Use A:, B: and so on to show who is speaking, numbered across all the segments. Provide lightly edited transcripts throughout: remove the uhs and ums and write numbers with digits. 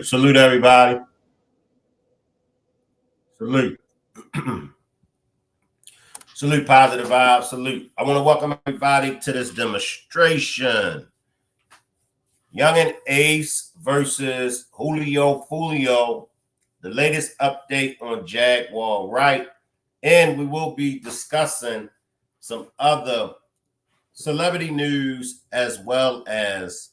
A: Salute everybody. Salute. Salute positive vibes. Salute. I want to welcome everybody to this demonstration. Yungeen Ace versus Julio Foolio. The latest update on Jaguar Wright. And we will be discussing some other celebrity news as well as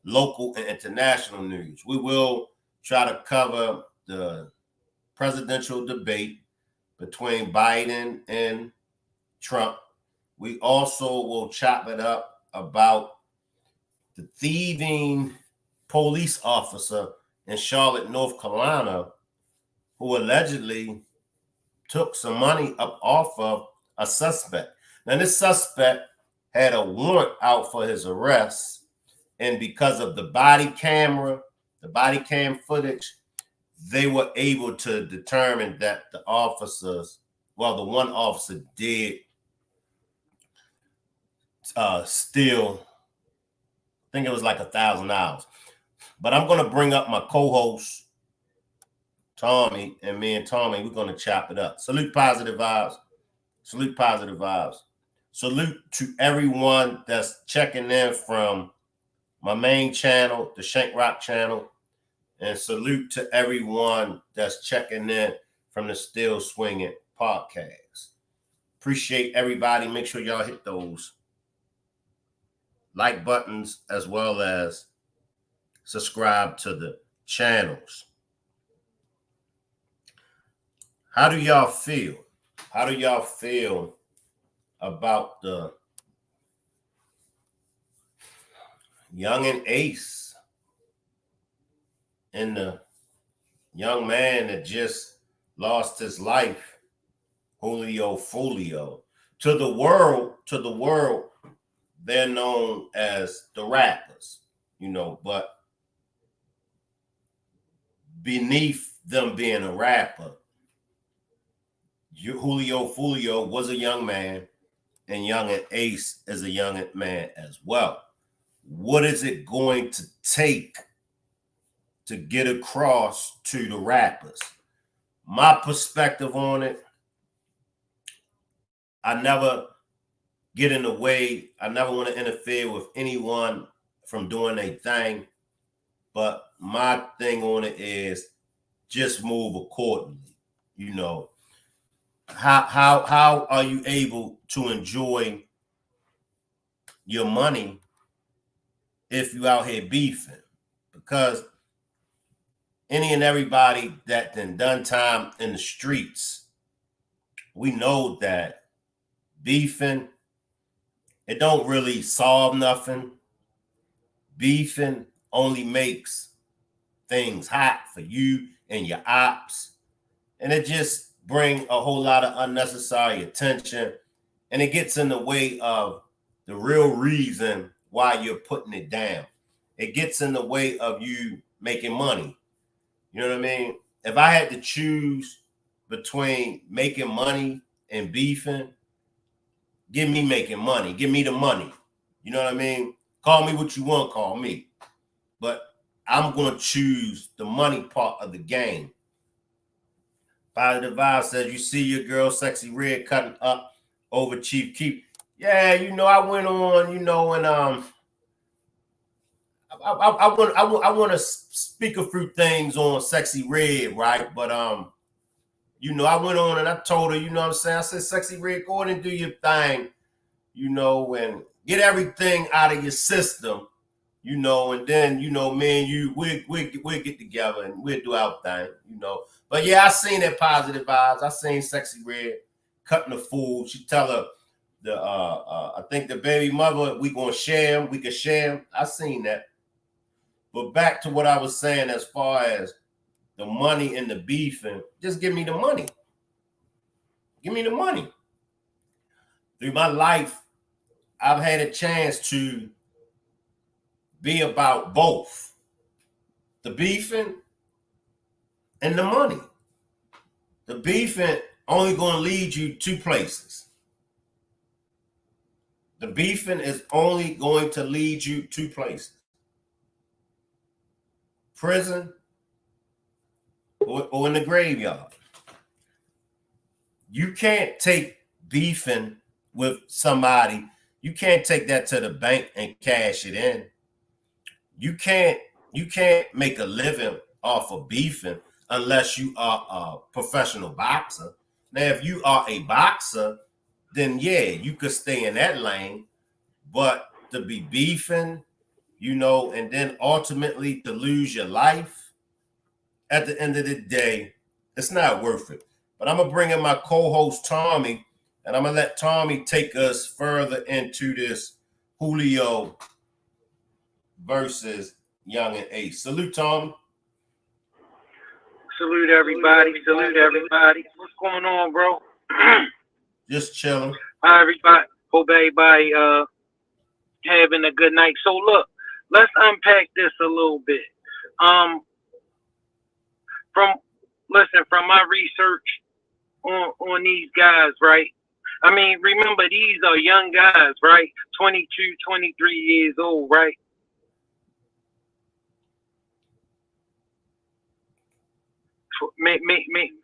A: local and international news. We will try to cover the presidential debate between Biden and Trump. We also will chop it up about the thieving police officer in Charlotte, North Carolina, who allegedly took some money up off of a suspect. Now, this suspect had a warrant out for his arrest, and because of the body cam footage, they were able to determine that the one officer did steal, I think it was like $1,000. But I'm going to bring up my co-host, Tommy, and me and Tommy, we're going to chop it up. Salute positive vibes. Salute positive vibes. Salute to everyone that's checking in from my main channel, the Shank Rock channel. And salute to everyone that's checking in from the Still Swinging podcast. Appreciate everybody. Make sure y'all hit those like buttons as well as subscribe to the channels. How do y'all feel? How do y'all feel about the Yungeen Ace and the young man that just lost his life, Julio Foolio? To the world, they're known as the rappers, but beneath them being a rapper, Julio Foolio was a young man, and Yungeen Ace is a young man as well. What is it going to take to get across to the rappers? My perspective on it, I never get in the way. I never want to interfere with anyone from doing a thing. But my thing on it is just move accordingly. How are you able to enjoy your money if you out here beefing? Because any and everybody that done time in the streets, we know that beefing, it don't really solve nothing. Beefing only makes things hot for you and your ops. And it just bring a whole lot of unnecessary attention. And it gets in the way of the real reason why you're putting it down. It gets in the way of you making money. You know what I mean? if I had to choose between making money and beefing, give me making money. Give me the money. You know what I mean? Call me what you want to call me. But I'm going to choose the money part of the game. Positive Vibe says, you see your girl, Sexy Red, cutting up over Chief Keef. Yeah, you know, I went on, you know, and I want to speak a few things on Sexy Red, right? But you know, I went on and I told her, you know what I'm saying? I said, Sexy Red, go ahead and do your thing, you know, and get everything out of your system, you know, and then, you know, me and you, we'll get together and we'll do our thing, you know. But yeah, I seen that Positive Vibes. I seen Sexy Red cutting the food. She tell her I think the baby mother, we gonna share him, we can share him. I seen that. But back to what I was saying as far as the money and the beefing, just give me the money. Give me the money. Through my life, I've had a chance to be about both the beefing and the money. The beefing only going to lead you two places. The beefing is only going to lead you two places. Prison or in the graveyard. You can't take beefing with somebody. You can't take that to the bank and cash it in. You can't make a living off of beefing unless you are a professional boxer. Now, if you are a boxer, then yeah, you could stay in that lane. But to be beefing, you know, and then ultimately to lose your life, at the end of the day, it's not worth it. But I'm going to bring in my co-host, Tommy, and I'm going to let Tommy take us further into this Julio versus Yungeen Ace. Salute, Tommy.
B: Salute everybody. Salute everybody. What's going on, bro?
A: Just chilling.
B: Hi, everybody. Hope everybody having a good night. So look, let's unpack this a little bit. From my research on these guys, right? I mean, remember, these are young guys, right? 22, 23 years old, right?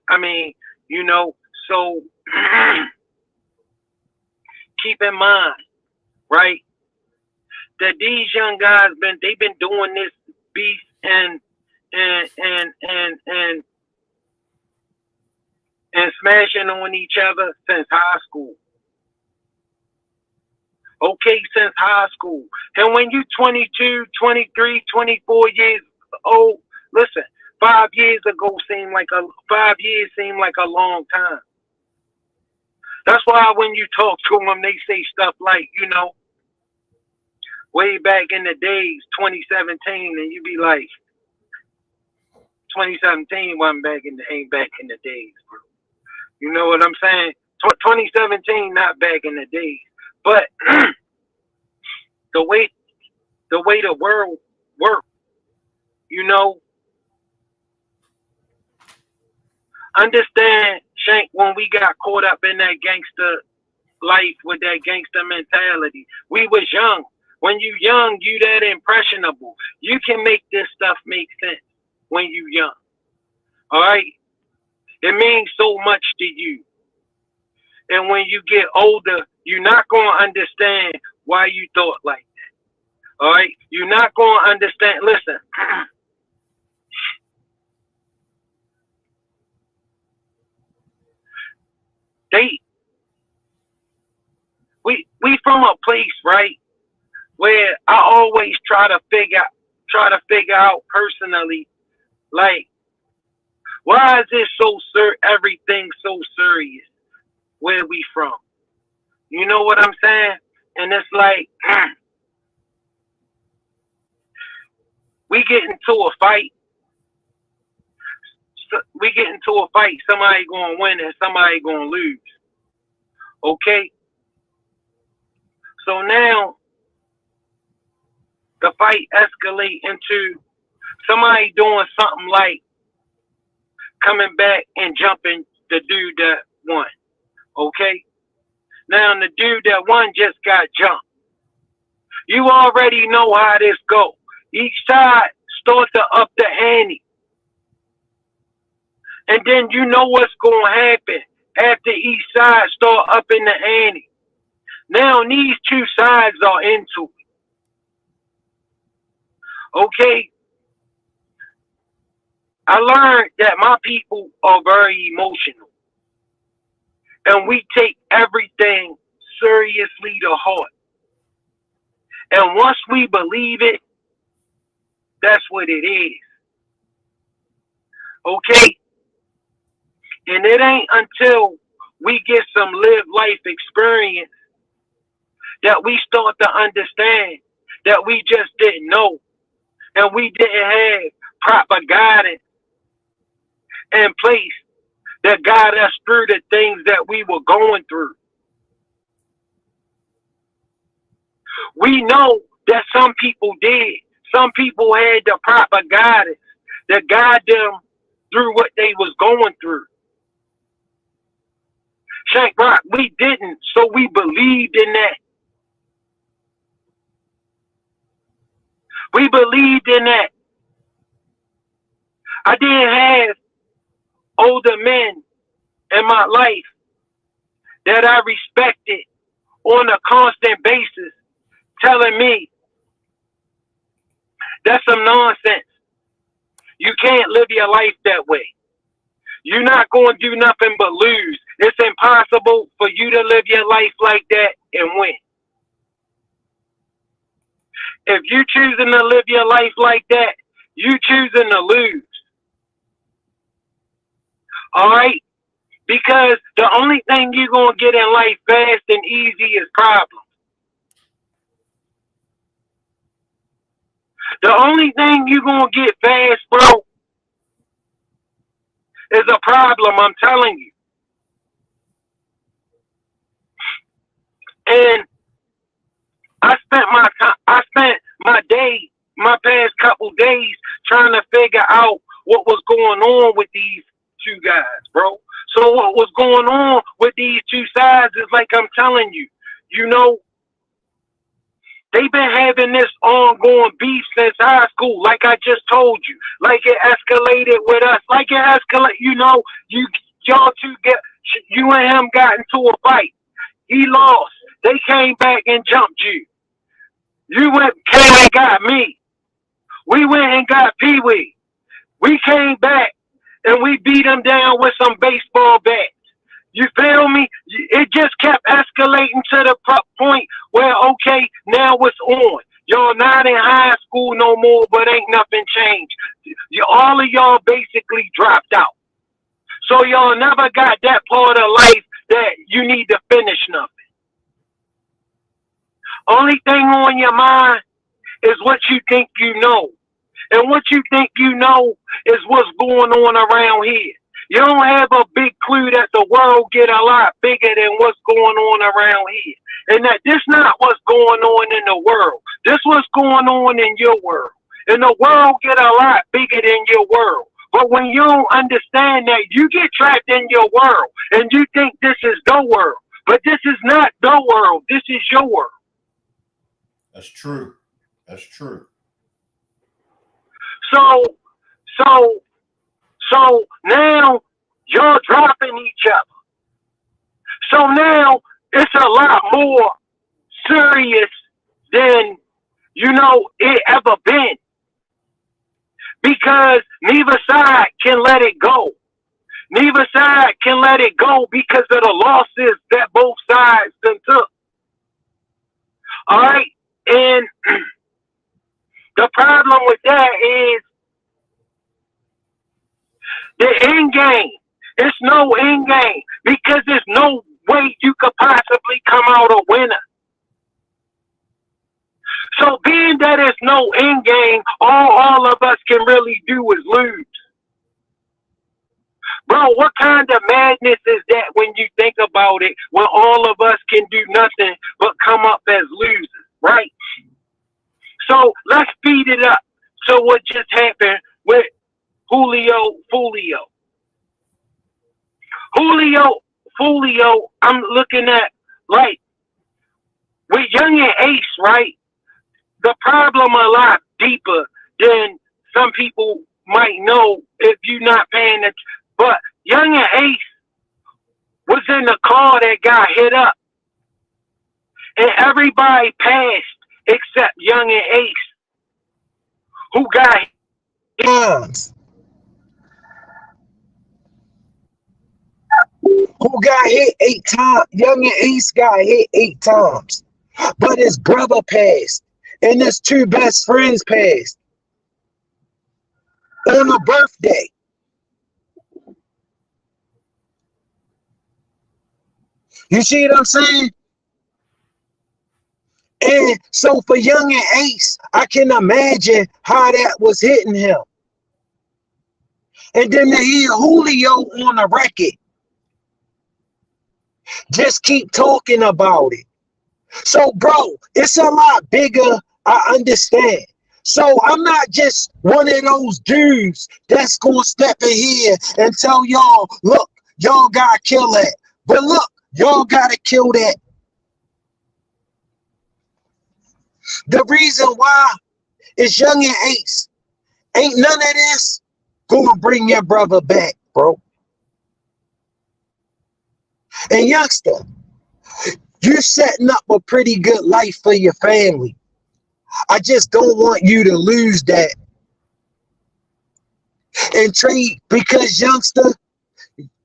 B: I mean, you know, so keep in mind, right, that these young guys they've been doing this beef and smashing on each other since high school. Okay, since high school. And when you 22, 23, 24 years old, listen, 5 years ago seemed like 5 years seemed like a long time. That's why when you talk to them, they say stuff like, you know, way back in the days, 2017, and you be like, 2017 ain't back in the days, bro. You know what I'm saying? 2017 not back in the days, but the way the world works, you know. Understand, Shank, when we got caught up in that gangster life with that gangster mentality, we was young. When you young, you that impressionable. You can make this stuff make sense when you young. All right? It means so much to you. And when you get older, you're not going to understand why you thought like that. All right? You're not going to understand. Listen. We from a place, right, where I always try to figure out personally, like, why is this everything so serious where we from? You know what I'm saying? And it's like, we get into a fight. Somebody gonna win and somebody gonna lose. Okay? So now the fight escalate into somebody doing something like coming back and jumping the dude that won. Okay? Now the dude that won just got jumped. You already know how this go. Each side starts to up the ante. And then you know what's going to happen after each side start upping the ante. Now these two sides are into it. Okay? I learned that my people are very emotional. And we take everything seriously to heart. And once we believe it, that's what it is. Okay? And it ain't until we get some live life experience that we start to understand that we just didn't know. And we didn't have proper guidance in place that got us through the things that we were going through. We know that some people did. Some people had the proper guidance that guide them through what they was going through. Shank Rock, we didn't, so we believed in that. We believed in that. I didn't have older men in my life that I respected on a constant basis telling me that's some nonsense. You can't live your life that way. You're not going to do nothing but lose. It's impossible for you to live your life like that and win. If you're choosing to live your life like that, you're choosing to lose. All right? Because the only thing you're going to get in life fast and easy is problems. The only thing you're going to get fast, bro, is a problem, I'm telling you. And I spent my past couple days trying to figure out what was going on with these two guys, bro. So what was going on with these two sides is like I'm telling you, you know, they've been having this ongoing beef since high school, like I just told you. Like it escalated with us. Like it escalated, you know, you and him got into a fight. He lost. They came back and jumped you. You came and got me. We went and got Pee Wee. We came back and we beat him down with some baseball bats. You feel me? It just kept escalating to the point where, okay, now it's on. Y'all not in high school no more, but ain't nothing changed. All of y'all basically dropped out. So y'all never got that part of life that you need to finish nothing. Only thing on your mind is what you think you know. And what you think you know is what's going on around here. You don't have a big clue that the world get a lot bigger than what's going on around here. And that this not what's going on in the world. This what's going on in your world. And the world get a lot bigger than your world. But when you don't understand that, you get trapped in your world. And you think this is the world. But this is not the world. This is your world.
A: That's true. That's true.
B: So now you're dropping each other. So now it's a lot more serious than, you know, it ever been. Because neither side can let it go. Neither side can let it go because of the losses that both sides done took. All right? And the problem with that is the end game. It's no end game because there's no way you could possibly come out a winner. So being that it's no end game, all of us can really do is lose. Bro, what kind of madness is that when you think about it, when all of us can do nothing but come up as losers, right? So let's speed it up. So what just happened with Julio, Foolio? Julio, Foolio, I'm looking at, like, with Yungeen Ace, right? The problem a lot deeper than some people might know if you're not paying attention. But Yungeen Ace was in the car that got hit up, and everybody passed except Yungeen Ace, who got
C: times. Who got hit 8 times? Yungeen Ace got hit 8 times. But his brother passed. And his 2 best friends passed. On a birthday. You see what I'm saying? And so for Yungeen Ace, I can imagine how that was hitting him. And then to hear Julio on the record, just keep talking about it. So, bro, it's a lot bigger, I understand. So I'm not just one of those dudes that's gonna step in here and tell y'all, look, y'all gotta kill that. But look, y'all gotta kill that. The reason why is Yungeen Ace. Ain't none of this gonna bring your brother back, bro. And youngster, you're setting up a pretty good life for your family. I just don't want you to lose that and trade, because youngster,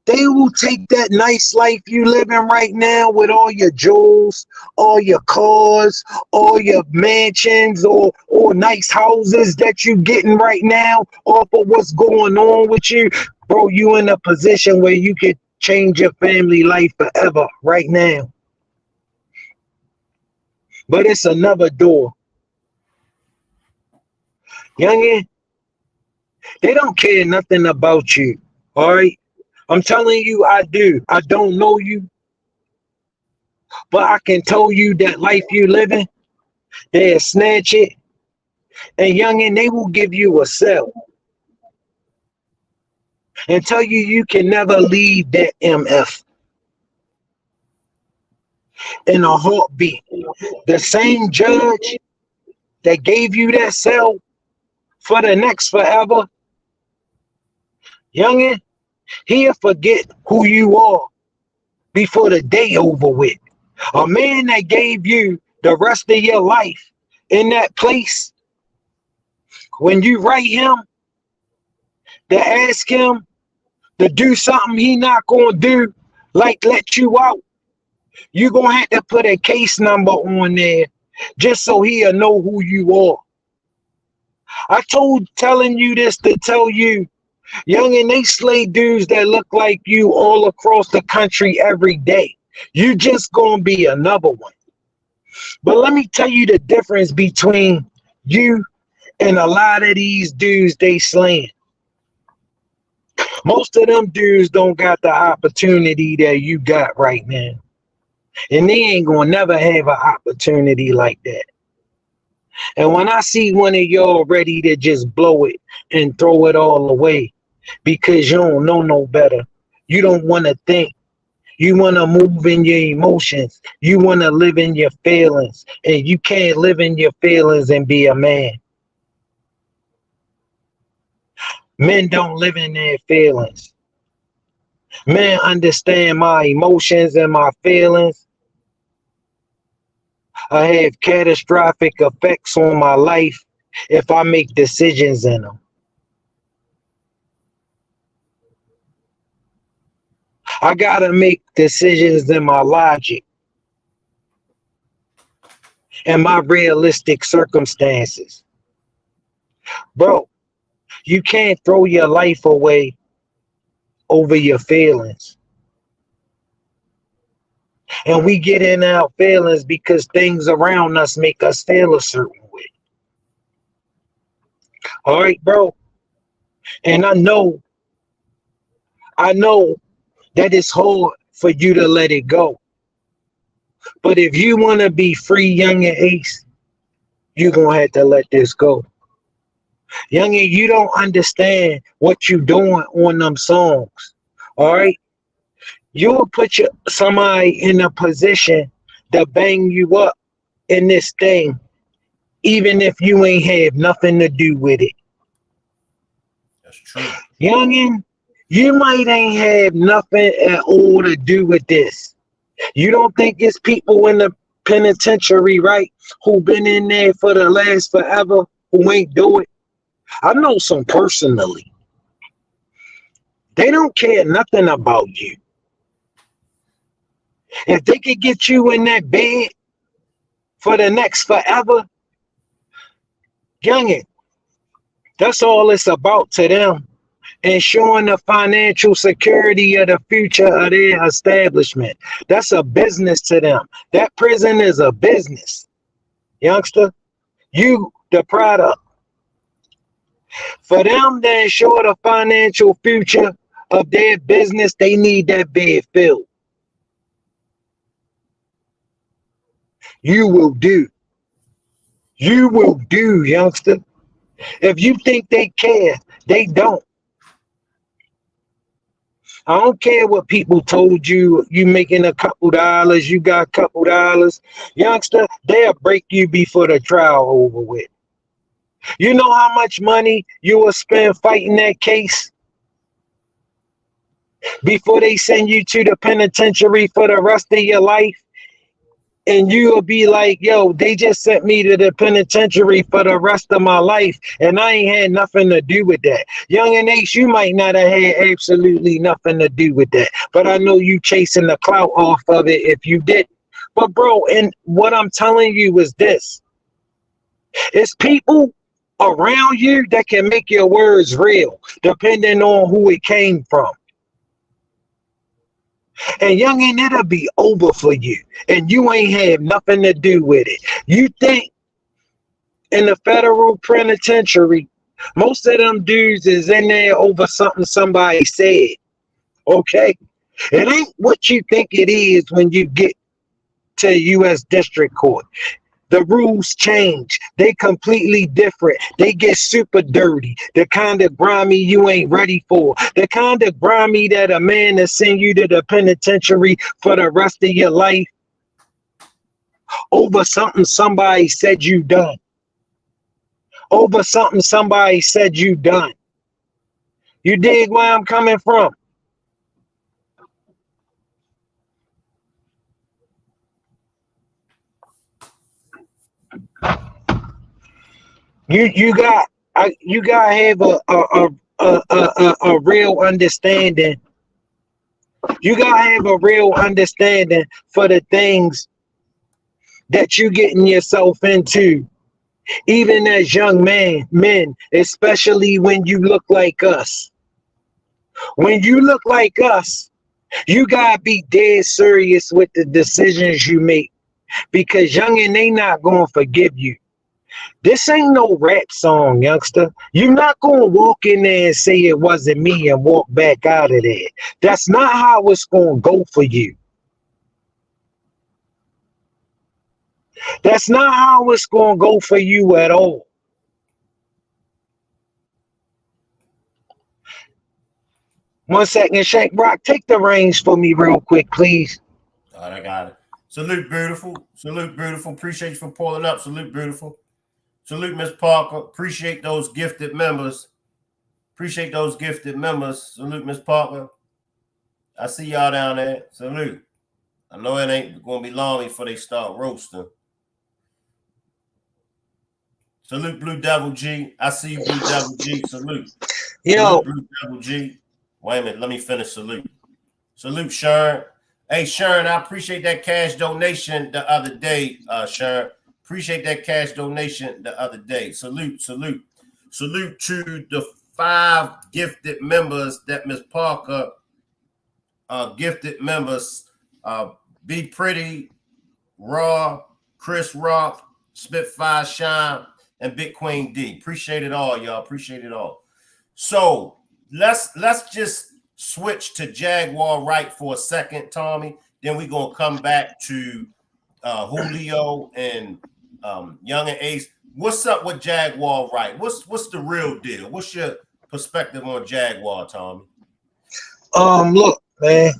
C: they will take that nice life you living right now with all your jewels, all your cars, all your mansions, or nice houses that you getting right now off of what's going on with you. Bro, you in a position where you could change your family life forever right now. But it's another door. Youngin, they don't care nothing about you, all right? I'm telling you, I do. I don't know you, but I can tell you that life you living, they'll snatch it. And youngin, they will give you a cell and tell you you can never leave that MF in a heartbeat. The same judge that gave you that cell for the next forever, youngin, he'll forget who you are before the day over with. A man that gave you the rest of your life in that place, when you write him to ask him to do something he not gonna do, like let you out, you gonna have to put a case number on there just so he'll know who you are. Telling you this to tell you, youngin, they slay dudes that look like you all across the country every day. You just gonna be another one. But let me tell you the difference between you and a lot of these dudes they slaying. Most of them dudes don't got the opportunity that you got right now. And they ain't gonna never have an opportunity like that. And when I see one of y'all ready to just blow it and throw it all away because you don't know no better, you don't want to think, you want to move in your emotions, you want to live in your feelings, and you can't live in your feelings and be a man. Men don't live in their feelings. Men understand my emotions and my feelings. I have catastrophic effects on my life if I make decisions in them. I gotta make decisions in my logic and my realistic circumstances. Bro, you can't throw your life away over your feelings. And we get in our feelings because things around us make us feel a certain way. All right, bro. And I know that it's hard for you to let it go. But if you want to be free, Yungeen Ace, you're going to have to let this go. Yungeen, you don't understand what you're doing on them songs. All right? you will put somebody in a position to bang you up in this thing, even if you ain't have nothing to do with it.
A: That's true.
C: Youngin, you might ain't have nothing at all to do with this. You don't think it's people in the penitentiary, right, who been in there for the last forever who ain't do it? I know some personally. They don't care nothing about you. If they could get you in that bed for the next forever, youngin, that's all it's about to them. Ensuring the financial security of the future of their establishment. That's a business to them. That prison is a business. Youngster, you the product. For them to ensure the financial future of their business, they need that bed filled. You will do. You will do, youngster. If you think they care, they don't. I don't care what people told you. You making a couple dollars, you got a couple dollars. Youngster, they'll break you before the trial over with. You know how much money you will spend fighting that case before they send you to the penitentiary for the rest of your life? And you'll be like, yo, they just sent me to the penitentiary for the rest of my life, and I ain't had nothing to do with that. Young and Ace, you might not have had absolutely nothing to do with that, but I know you chasing the clout off of it if you did. But bro, and what I'm telling you is this. It's people around you that can make your words real, depending on who it came from. And youngin, it'll be over for you, and you ain't have nothing to do with it. You think in the federal penitentiary, most of them dudes is in there over something somebody said. Okay, it ain't what you think it is when you get to U.S. District Court. The rules change. They completely different. They get super dirty. The kind of grimy you ain't ready for. The kind of grimy that a man that send you to the penitentiary for the rest of your life over something somebody said you done. Over something somebody said you done. You dig where I'm coming from? You got to have a real understanding. You got to have a real understanding for the things that you getting yourself into, even as young men, especially when you look like us. When you look like us, you gotta be dead serious with the decisions you make, because youngin, they not gonna forgive you. This ain't no rap song, youngster. You're not going to walk in there and say it wasn't me and walk back out of there. That's not how it's going to go for you. That's not how it's going to go for you at all. One second, Shank Rock, take the reins for me real quick, please.
A: All right, I got it. Salute, beautiful. Salute, beautiful. Appreciate you for pulling up. Salute, beautiful. Salute, Miss Parker. Appreciate those gifted members. Appreciate those gifted members. Salute, Miss Parker. I see y'all down there. Salute. I know it ain't going to be long before they start roasting. Salute, Blue Devil G. I see you, Blue Devil G. Salute.
C: Yo.
A: Salute, Blue Devil G. Wait a minute. Let me finish. Salute. Salute, Sharon. Hey, Sharon, I appreciate that cash donation the other day, Sharon. Appreciate that cash donation the other day. Salute, salute. Salute to the 5 gifted members that Miss Parker gifted members. Be Pretty, Raw, Chris Rock, Spitfire Shine, and Big Queen D. Appreciate it all, y'all. Appreciate it all. So let's just switch to Jaguar Wright for a second, Tommy. Then we're gonna come back to Julio and Young and Ace. What's up with Jaguar Wright? What's the real deal? What's your perspective on Jaguar, Tommy?
C: Look, man.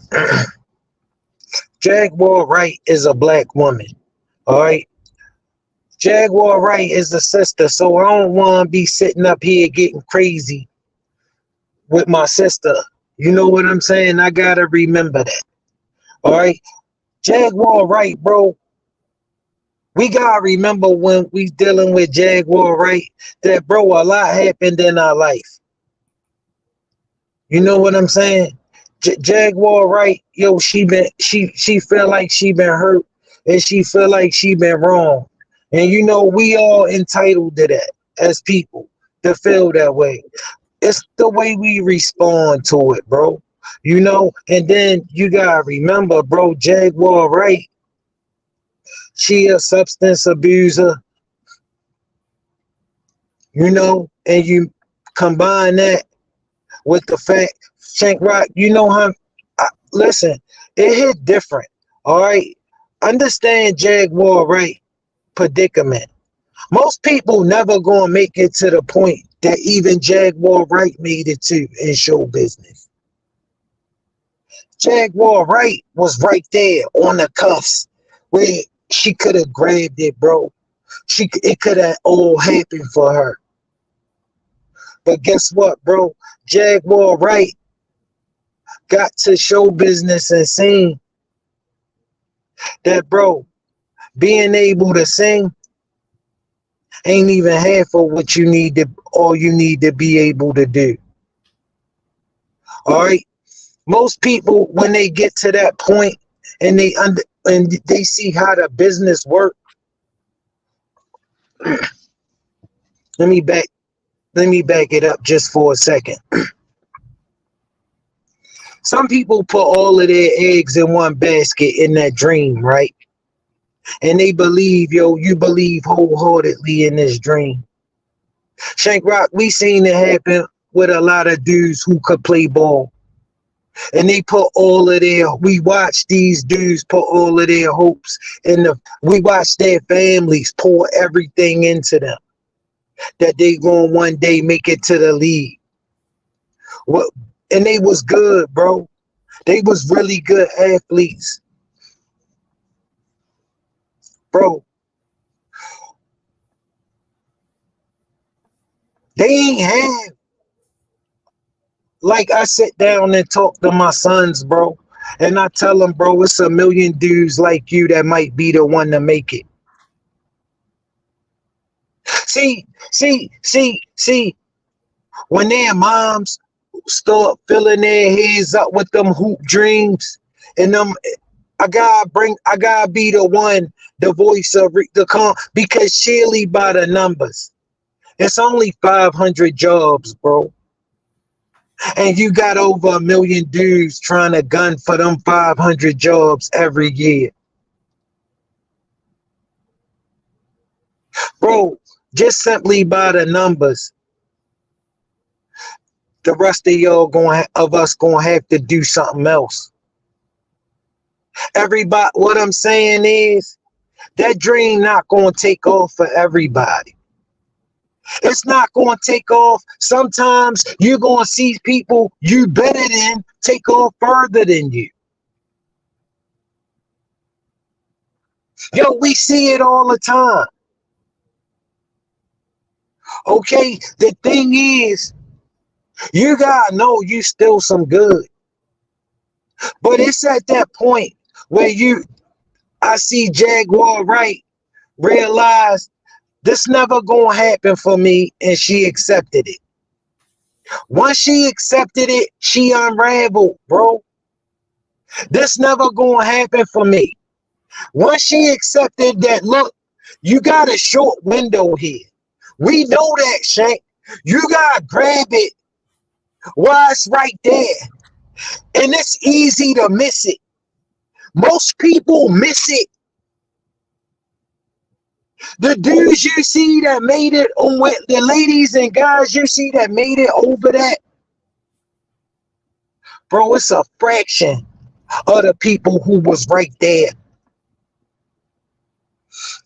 C: Jaguar Wright is a black woman. All right. Jaguar Wright is a sister, so I don't want to be sitting up here getting crazy with my sister. You know what I'm saying? I gotta remember that. All right. Jaguar Wright, bro. We gotta remember when we dealing with Jaguar Wright that, bro, a lot happened in our life. You know what I'm saying? Jaguar Wright, yo, she feel like she been hurt and she feel like she been wrong. And you know, we all entitled to that as people to feel that way. It's the way we respond to it, bro. You know, and then you gotta remember, bro, Jaguar Wright, she a substance abuser, you know, and you combine that with the fact, Shank Rock, you know how, listen, it hit different, all right? Understand Jaguar Wright predicament. Most people never gonna make it to the point that even Jaguar Wright made it to in show business. Jaguar Wright was right there on the cuffs where she could have grabbed it, bro. It could have all happened for her. But guess what, bro? Jaguar Wright got to show business and sing that, bro, being able to sing ain't even half of what you need to, all you need to be able to do. All right. Most people, when they get to that point and they see how the business work. Let me back it up just for a second. Some people put all of their eggs in one basket in that dream, right? And they believe, you believe wholeheartedly in this dream. Shank Rock, we seen it happen with a lot of dudes who could play ball. And they put all of we watch these dudes put all of their hopes we watch their families pour everything into them. That they gonna one day make it to the league. What? And they was good, bro. They was really good athletes. Bro. They ain't have, like, I sit down and talk to my sons, bro. And I tell them, bro, it's a million dudes like you that might be the one to make it. See, when their moms start filling their heads up with them hoop dreams and them, I gotta be the one, the voice of because surely by the numbers, it's only 500 jobs, bro. And you got over 1 million dudes trying to gun for them 500 jobs every year. Bro, just simply by the numbers, the rest of y'all gonna have to do something else. Everybody, what I'm saying is, that dream not gonna take off for everybody. It's not gonna take off. Sometimes you're gonna see people you better than take off further than you. Yo, we see it all the time. Okay, the thing is, you gotta know you still some good. But it's at that point where I see Jaguar Wright realize this never gonna happen for me, and she accepted it. Once she accepted it, she unraveled, bro. This never gonna happen for me. Once she accepted that, look, you got a short window here. We know that, Shank. You gotta grab it while it's right there. And it's easy to miss it. Most people miss it. The dudes you see that made it, the ladies and guys you see that made it over that, bro, it's a fraction of the people who was right there.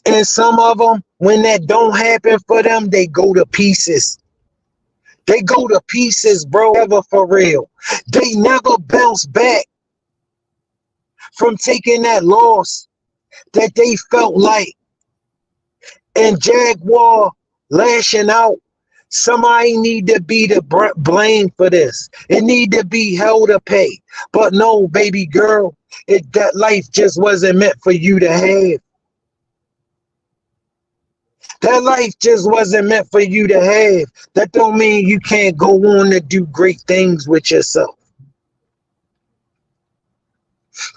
C: And some of them, when that don't happen for them, they go to pieces. They go to pieces, bro, never for real. They never bounce back from taking that loss that they felt like, and Jaguar lashing out. Somebody need to be the blame for this. It need to be held to pay. But no, baby girl, that life just wasn't meant for you to have. That life just wasn't meant for you to have. That don't mean you can't go on to do great things with yourself.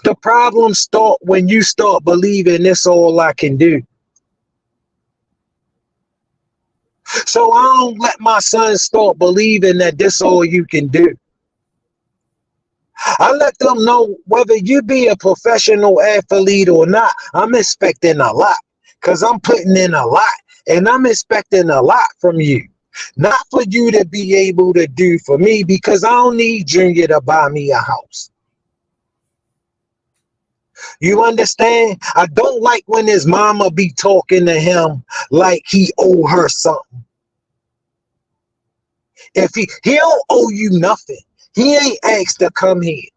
C: The problems start when you start believing this all I can do. So I don't let my son start believing that this all you can do. I let them know whether you be a professional athlete or not, I'm expecting a lot because I'm putting in a lot and I'm expecting a lot from you. Not for you to be able to do for me because I don't need Junior to buy me a house. You understand? I don't like when his mama be talking to him like he owe her something. If he don't owe you nothing. He ain't asked to come here.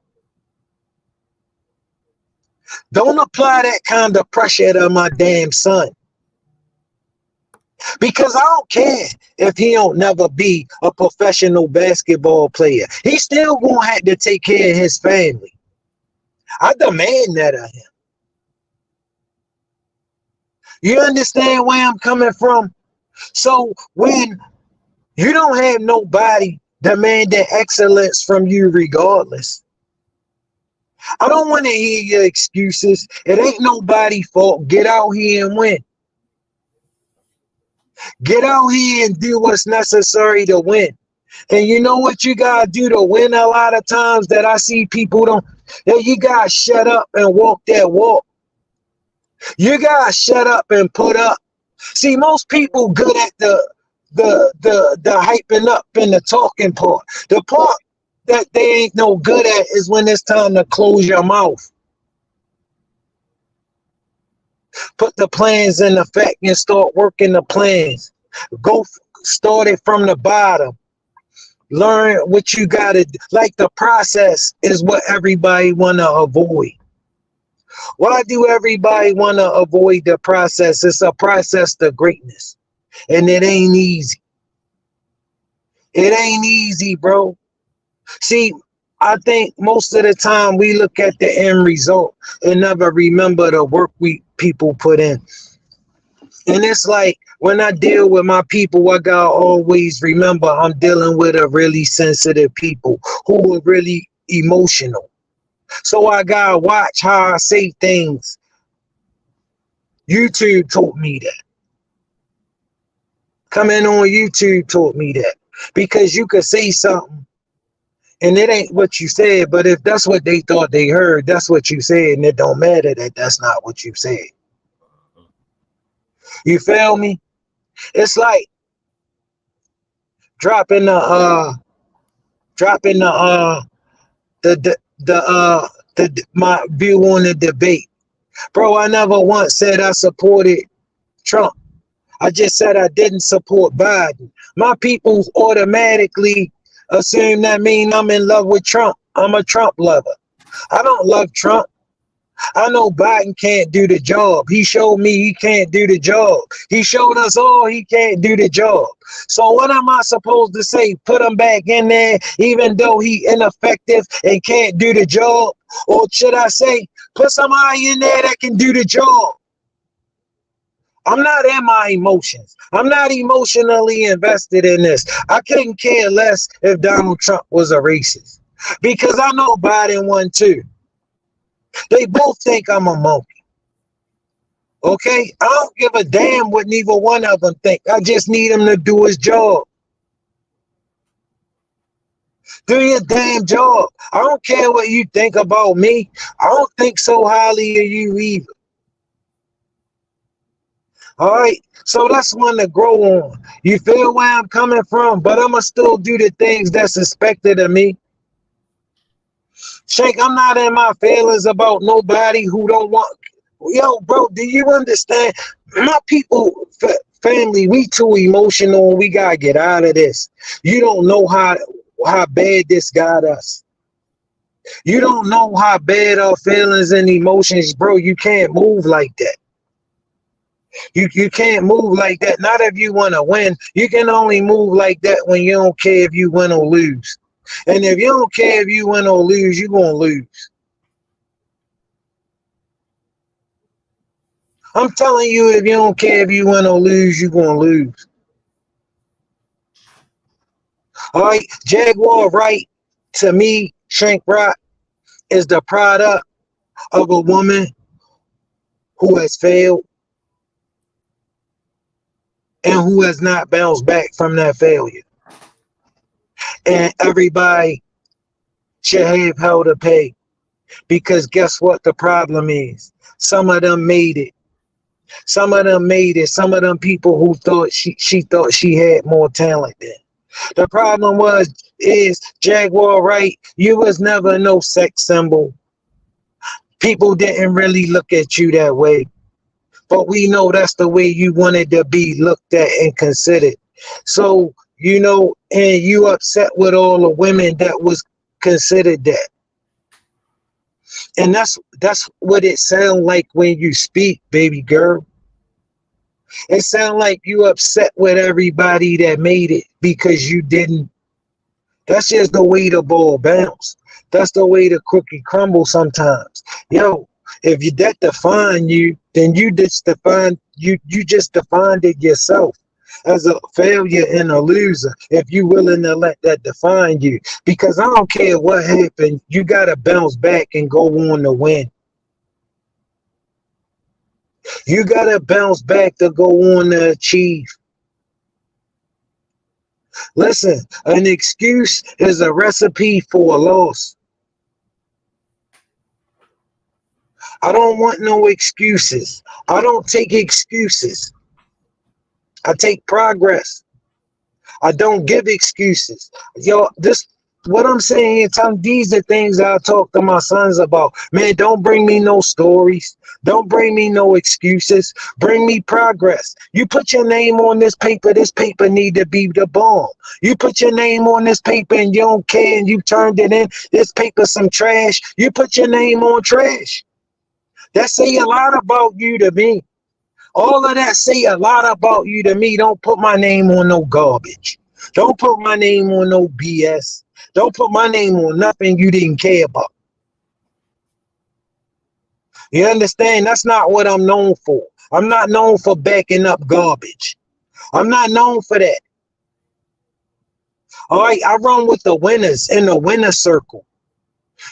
C: Don't apply that kind of pressure to my damn son. Because I don't care if he don't never be a professional basketball player. He still gonna have to take care of his family. I demand that of him. You understand where I'm coming from? So when you don't have nobody demanding excellence from you regardless, I don't want to hear your excuses. It ain't nobody's fault. Get out here and win. Get out here and do what's necessary to win. And you know what you gotta do to win a lot of times that I see people don't. You gotta shut up and walk that walk. You gotta shut up and put up. See, most people good at the hyping up and the talking part. The part that they ain't no good at is when it's time to close your mouth. Put the plans in effect and start working the plans. Go start it from the bottom. Learn what you gotta do. Like the process is what everybody wanna avoid. Why do everybody wanna avoid the process? It's a process to greatness. And it ain't easy. It ain't easy, bro. See, I think most of the time we look at the end result and never remember the work people put in. And it's like when I deal with my people, I gotta always remember I'm dealing with a really sensitive people who are really emotional. So I gotta watch how I say things. YouTube taught me that. Coming on YouTube taught me that. Because you could say something and it ain't what you said, but if that's what they thought they heard, that's what you said, and it don't matter that that's not what you said. You feel me? It's like dropping my view on the debate. Bro, I never once said I supported Trump. I just said I didn't support Biden. My people automatically assume that mean I'm in love with Trump. I'm a Trump lover. I don't love Trump. I know Biden can't do the job. He showed me he can't do the job. He showed us all he can't do the job. So what am I supposed to say? Put him back in there even though he ineffective and can't do the job? Or should I say, put somebody in there that can do the job? I'm not in my emotions. I'm not emotionally invested in this. I couldn't care less if Donald Trump was a racist. Because I know Biden won too. They both think I'm a monkey. Okay? I don't give a damn what neither one of them think. I just need him to do his job. Do your damn job. I don't care what you think about me. I don't think so highly of you either. All right, so that's one to grow on. You feel where I'm coming from, but I'ma still do the things that's expected of me. Shank, I'm not in my feelings about nobody who don't want. Yo, bro, do you understand? My people, family, we too emotional. We gotta get out of this. You don't know how bad this got us. You don't know how bad our feelings and emotions, bro. You can't move like that. You can't move like that. Not if you want to win. You can only move like that when you don't care if you win or lose. And if you don't care if you win or lose, you're going to lose. I'm telling you, if you don't care if you win or lose, you're going to lose. All right, Jaguar Wright, to me, Shank Rock is the product of a woman who has failed and who has not bounced back from that failure. And everybody should have hell to pay, because guess what the problem is? Some of them made it. Some of them made it. Some of them people who thought she thought she had more talent than. The problem is Jaguar Wright, you was never no sex symbol. People didn't really look at you that way. But we know that's the way you wanted to be looked at and considered. So, you know, and you upset with all the women that was considered that. And that's what it sounds like when you speak, baby girl. It sounds like you upset with everybody that made it because you didn't. That's just the way the ball bounce. That's the way the cookie crumbles sometimes. Yo, if you that define you, then you just defined it yourself as a failure and a loser. If you willing to let that define you, because I don't care what happened, you gotta bounce back and go on to win. You gotta bounce back to go on to achieve. Listen, an excuse is a recipe for a loss. I don't want no excuses. I don't take excuses. I take progress. I don't give excuses. Yo, what I'm saying is, these are things I talk to my sons about. Man, don't bring me no stories. Don't bring me no excuses. Bring me progress. You put your name on this paper need to be the bomb. You put your name on this paper and you don't care and you turned it in, this paper some trash. You put your name on trash. That say a lot about you to me. All of that say a lot about you to me. Don't put my name on no garbage. Don't put my name on no BS. Don't put my name on nothing you didn't care about. You understand? That's not what I'm known for. I'm not known for backing up garbage. I'm not known for that. All right, I run with the winners in the winner circle.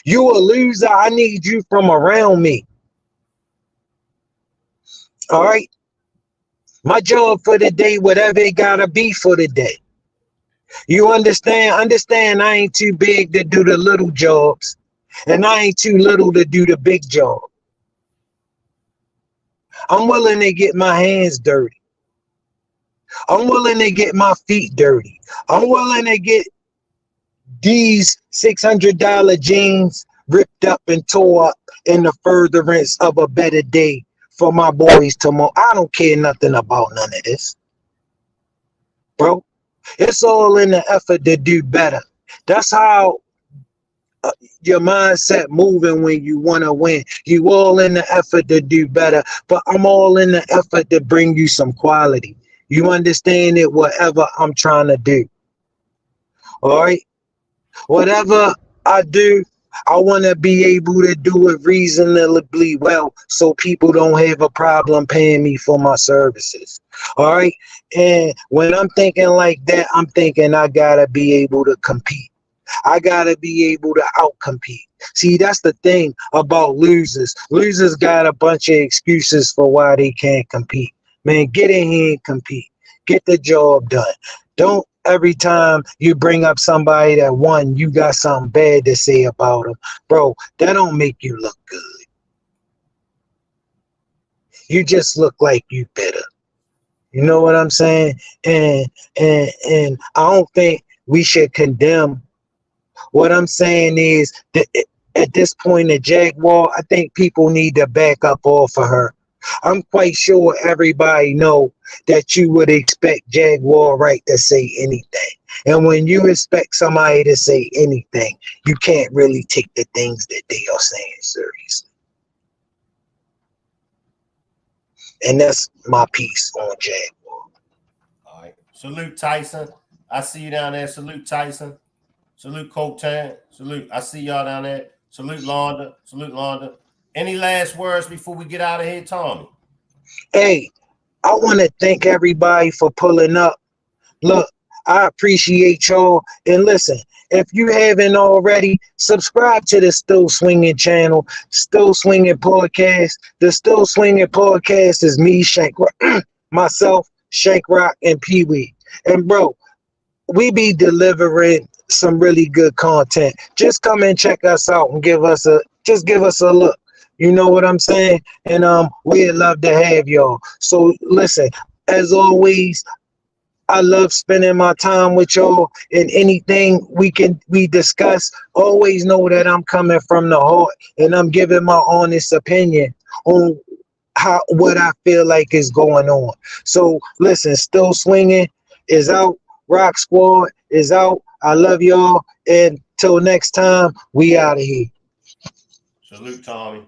C: You a loser, I need you from around me. All right? My job for the day, whatever it gotta be for the day. You understand? Understand I ain't too big to do the little jobs, and I ain't too little to do the big job. I'm willing to get my hands dirty. I'm willing to get my feet dirty. I'm willing to get these $600 jeans ripped up and tore up in the furtherance of a better day for my boys tomorrow. I don't care nothing about none of this, bro. It's all in the effort to do better. That's how your mindset moving when you want to win. You all in the effort to do better, but I'm all in the effort to bring you some quality. You understand it, whatever I'm trying to do. All right? Whatever I do, I want to be able to do it reasonably well so people don't have a problem paying me for my services. All right? And when I'm thinking like that, I'm thinking I got to be able to compete. I got to be able to outcompete. See, that's the thing about losers. Losers got a bunch of excuses for why they can't compete. Man, get in here and compete. Get the job done. Don't every time you bring up somebody that won, you got something bad to say about them. Bro, that don't make you look good. You just look like you better. You know what I'm saying? And I don't think we should condemn. What I'm saying is that at this point in Jaguar, I think people need to back up off of her. I'm quite sure everybody know that you would expect Jaguar Wright to say anything. And when you expect somebody to say anything, you can't really take the things that they are saying seriously. And that's my piece on Jaguar.
A: All right. Salute Tyson. I see you down there. Salute Tyson. Salute Cotan. Salute. I see y'all down there. Salute Londa. Salute Londa. Any last words before we get out of here, Tommy?
C: Hey, I want to thank everybody for pulling up. Look, I appreciate y'all. And listen, if you haven't already, subscribe to the Still Swinging channel, Still Swinging Podcast. The Still Swinging Podcast is me, Shank, myself, Shank Rock, and Pee Wee. And bro, we be delivering some really good content. Just come and check us out and give us a look. You know what I'm saying? And we'd love to have y'all. So listen, as always, I love spending my time with y'all, and anything we discuss, always know that I'm coming from the heart and I'm giving my honest opinion on what I feel like is going on. So listen, Still Swinging is out. Rock Squad is out. I love y'all. And till next time, we out of here.
A: Salute, Tommy.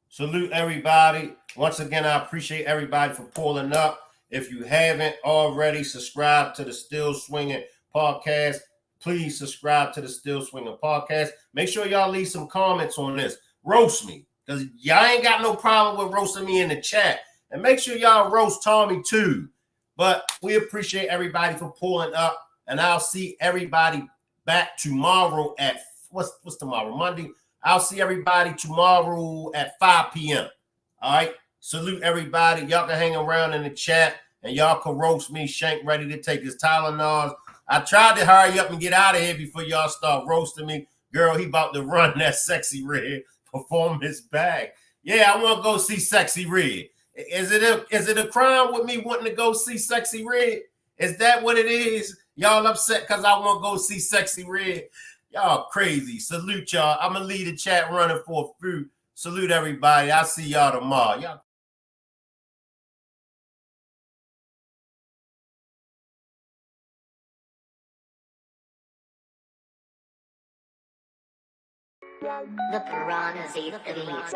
A: Salute, everybody. Once again, I appreciate everybody for pulling up. If you haven't already subscribed to the Still Swinging Podcast, please subscribe to the Still Swinging Podcast. Make sure y'all leave some comments on this. Roast me, because y'all ain't got no problem with roasting me in the chat. And make sure y'all roast Tommy too. But we appreciate everybody for pulling up. And I'll see everybody back tomorrow at, what's tomorrow? Monday. I'll see everybody tomorrow at 5 p.m. All right. Salute everybody. Y'all can hang around in the chat and y'all can roast me. Shank ready to take his Tylenols. I tried to hurry up and get out of here before y'all start roasting me. Girl, he about to run that Sexy Red performance bag. Yeah, I want to go see Sexy Red. Is it a crime with me wanting to go see Sexy Red? Is that what it is? Y'all upset because I want to go see Sexy Red? Y'all crazy. Salute y'all. I'm going to leave the chat running for a few. Salute everybody. I'll see y'all tomorrow. Y'all.
D: The piranhas eat the meat.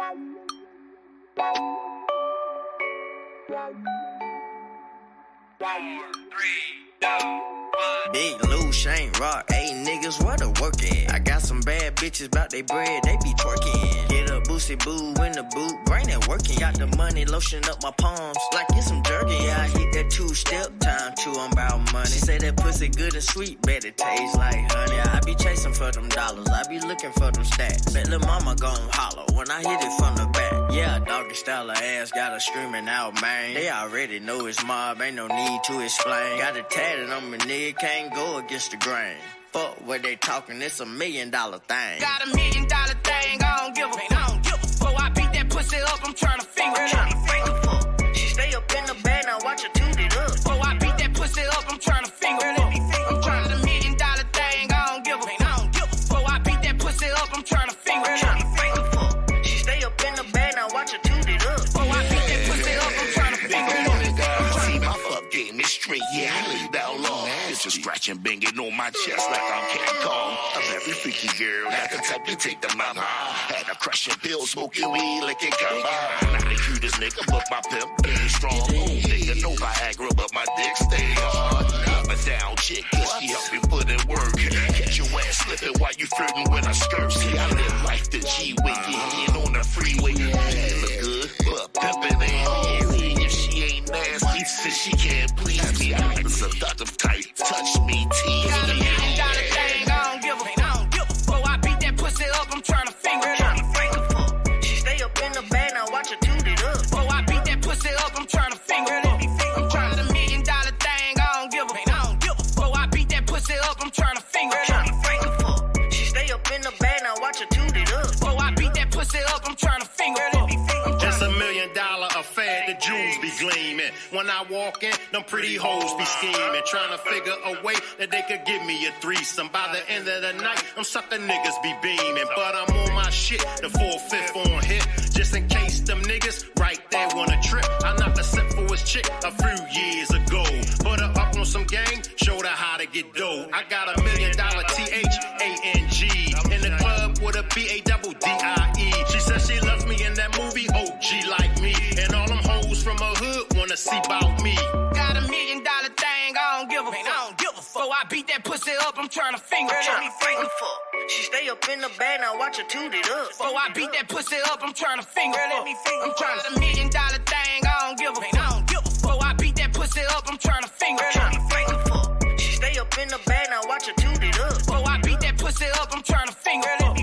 E: Big Lou, Shane Rock, hey niggas, where the work at? I got some bad bitches about they bread, they be twerking. Get a boosty boo in the boot, brain that working. Got the money, lotion up my palms, like it's some jerky. Yeah, I hit that two-step time, chew on about money. Say that pussy good and sweet, bet it tastes like honey. I be chasing for them dollars, I be looking for them stacks. Bet lil' mama gon' holler when I hit it from the back. Yeah, doggy style of ass, got her screaming out, man. They already know it's mob, ain't no need to explain. Got it tatted on my nigga, can't go against the grain. Fuck what they talking, it's $1 million thing.
F: Got $1 million thing, I don't give a fuck. Before I beat that pussy up, I'm trying to finger it up.
E: She stay up in the bed, now watch her toot it up.
F: Before I beat that pussy up, I'm trying to finger it up. I'm trying to $1 million thing, I don't give a fuck. Before I beat that pussy up, I'm trying to finger it up.
E: She stay up in the bed, now watch her toot it up.
F: Before I beat that pussy up, I'm trying to finger it up.
G: See, my fuck game is straight, yeah, I lay down long. It's just scratching, banging on my chest like I'm King Kong. A very freaky girl, not the type to take the mama. Had a crushing pill, smoking weed, licking gumbo. Not the cutest nigga, but my pimp game strong. Nigga, no Viagra, but my dick stay hard. Up and down chick, cause she help me put in work. Catch your ass slipping while you flirting with her skirt. See, I live life the G-way, get in on the freeway. Yeah, look good, but pimpin' ain't easy. If she ain't nasty, since she can't please me, I'm the seductive type. Touch me, tease
F: Got $1
G: me.
F: million thing, I don't give a fuck. Before I beat that pussy up, I'm trying to finger it up.
E: She stay up in the bed, now watch her toot it up.
F: Before I beat that pussy up, I'm trying to finger it up. I'm trying to $1 million thing, I don't give a fuck. Before I beat that pussy up, I'm trying to finger it up.
E: She stay up in the bed, now watch her toot it up.
F: Before I beat that pussy up, I'm trying to finger it up.
A: It's $1 million affair, the jewels be gleaming. When I walk in, them pretty hoes be scheming, trying to figure a way that they could give me a threesome. By the end of the night, them sucker niggas be beaming, but I'm on my shit, the 4/5 on hit, just in case them niggas right there wanna trip. I knocked a set for his chick a few years ago, put her up on some gang,
H: get dough. I got $1 million THANG in the club with a BADDIE. She said she loves me in that movie, OG like me. And all them hoes from her hood wanna see about me.
F: Got $1 million thing, I don't give a fuck. I don't give a fuck. So I beat that pussy up, I'm trying to finger fuck.
E: She stay up in the bag, now watch her toot it up.
F: So I beat that pussy up, I'm trying to finger fuck. I'm trying to $1 million thing, I don't give a fuck. I don't give a fuck. So I beat that pussy up, I'm trying to finger fuck.
E: She stay up in the bag, now watch her toot it up.
F: So I beat that pussy up, I'm trying to finger fuck.